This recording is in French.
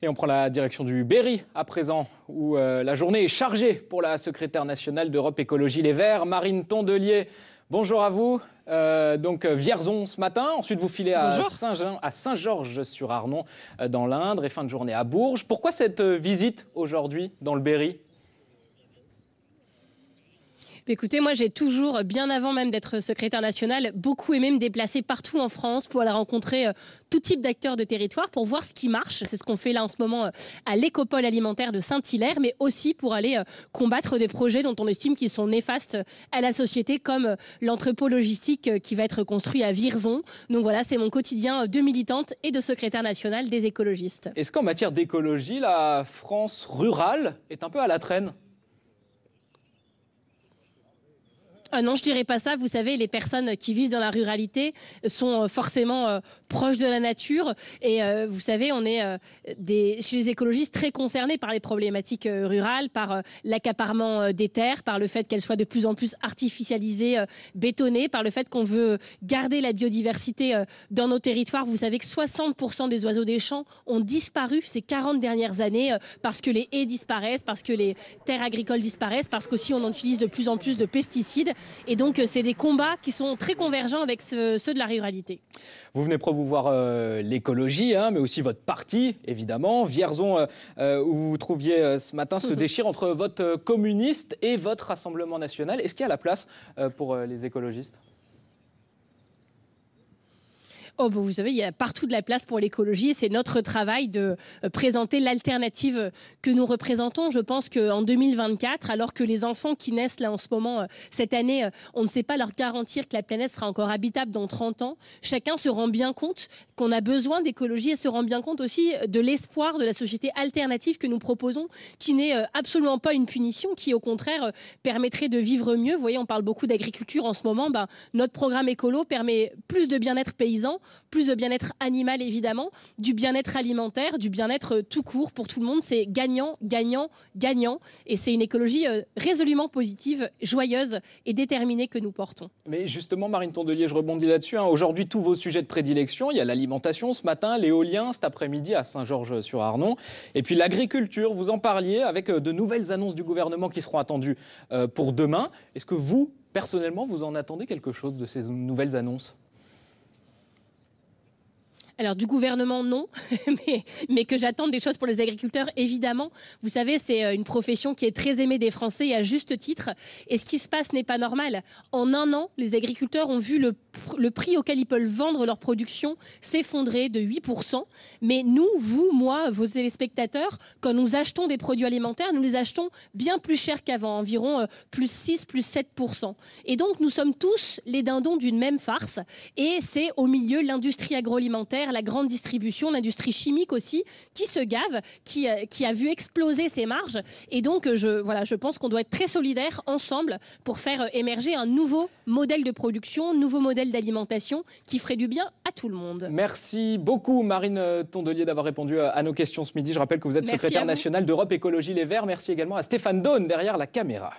Et on prend la direction du Berry à présent, où la journée est chargée pour la secrétaire nationale d'Europe Écologie Les Verts, Marine Tondelier. Bonjour à vous. Donc Vierzon ce matin, ensuite vous filez à Saint-Georges-sur-Arnon dans l'Indre et fin de journée à Bourges. Pourquoi cette visite aujourd'hui dans le Berry ? Écoutez, moi j'ai toujours, bien avant même d'être secrétaire nationale, beaucoup aimé me déplacer partout en France pour aller rencontrer tout type d'acteurs de territoire pour voir ce qui marche. C'est ce qu'on fait là en ce moment à l'écopole alimentaire de Saint-Hilaire, mais aussi pour aller combattre des projets dont on estime qu'ils sont néfastes à la société, comme l'entrepôt logistique qui va être construit à Vierzon. Donc voilà, c'est mon quotidien de militante et de secrétaire nationale des écologistes. Est-ce qu'en matière d'écologie, la France rurale est un peu à la traîne ? Ah non, je dirais pas ça. Vous savez, les personnes qui vivent dans la ruralité sont forcément proches de la nature. Et vous savez, on est chez les écologistes très concernés par les problématiques rurales, par l'accaparement des terres, par le fait qu'elles soient de plus en plus artificialisées, bétonnées, par le fait qu'on veut garder la biodiversité dans nos territoires. Vous savez que 60% des oiseaux des champs ont disparu ces 40 dernières années parce que les haies disparaissent, parce que les terres agricoles disparaissent, parce qu'aussi on utilise de plus en plus de pesticides. Et donc, c'est des combats qui sont très convergents avec ceux de la ruralité. Vous venez promouvoir l'écologie, mais aussi votre parti, évidemment. Vierzon, où vous vous trouviez ce matin, se déchire entre vote communiste et votre Rassemblement national. Est-ce qu'il y a la place pour les écologistes ? Oh, bon, vous savez, il y a partout de la place pour l'écologie. C'est notre travail de présenter l'alternative que nous représentons. Je pense qu'en 2024, alors que les enfants qui naissent là en ce moment, cette année, on ne sait pas leur garantir que la planète sera encore habitable dans 30 ans, chacun se rend bien compte qu'on a besoin d'écologie et se rend bien compte aussi de l'espoir de la société alternative que nous proposons, qui n'est absolument pas une punition, qui au contraire permettrait de vivre mieux. Vous voyez, on parle beaucoup d'agriculture en ce moment. Notre programme écolo permet plus de bien-être paysan, plus de bien-être animal évidemment, du bien-être alimentaire, du bien-être tout court pour tout le monde. C'est gagnant, gagnant, gagnant. Et c'est une écologie résolument positive, joyeuse et déterminée que nous portons. Mais justement, Marine Tondelier, je rebondis là-dessus. Aujourd'hui, tous vos sujets de prédilection, il y a l'alimentation ce matin, l'éolien cet après-midi à Saint-Georges-sur-Arnon. Et puis l'agriculture, vous en parliez avec de nouvelles annonces du gouvernement qui seront attendues pour demain. Est-ce que vous, personnellement, vous en attendez quelque chose de ces nouvelles annonces ? Alors du gouvernement, non, mais que j'attende des choses pour les agriculteurs, évidemment. Vous savez, c'est une profession qui est très aimée des Français et à juste titre. Et ce qui se passe n'est pas normal. En un an, les agriculteurs ont vu le prix auquel ils peuvent vendre leur production s'effondrer de 8%. Mais nous, vous, moi, vos téléspectateurs, quand nous achetons des produits alimentaires, nous les achetons bien plus cher qu'avant, environ plus 6, plus 7%. Et donc, nous sommes tous les dindons d'une même farce. Et c'est au milieu l'industrie agroalimentaire, la grande distribution, l'industrie chimique aussi, qui se gave, qui a vu exploser ses marges. Et donc, je pense qu'on doit être très solidaires ensemble pour faire émerger un nouveau modèle de production, nouveau modèle d'alimentation qui ferait du bien à tout le monde. Merci beaucoup, Marine Tondelier, d'avoir répondu à nos questions ce midi. Je rappelle que vous êtes secrétaire nationale d'Europe Écologie Les Verts. Merci également à Stéphane Daune derrière la caméra.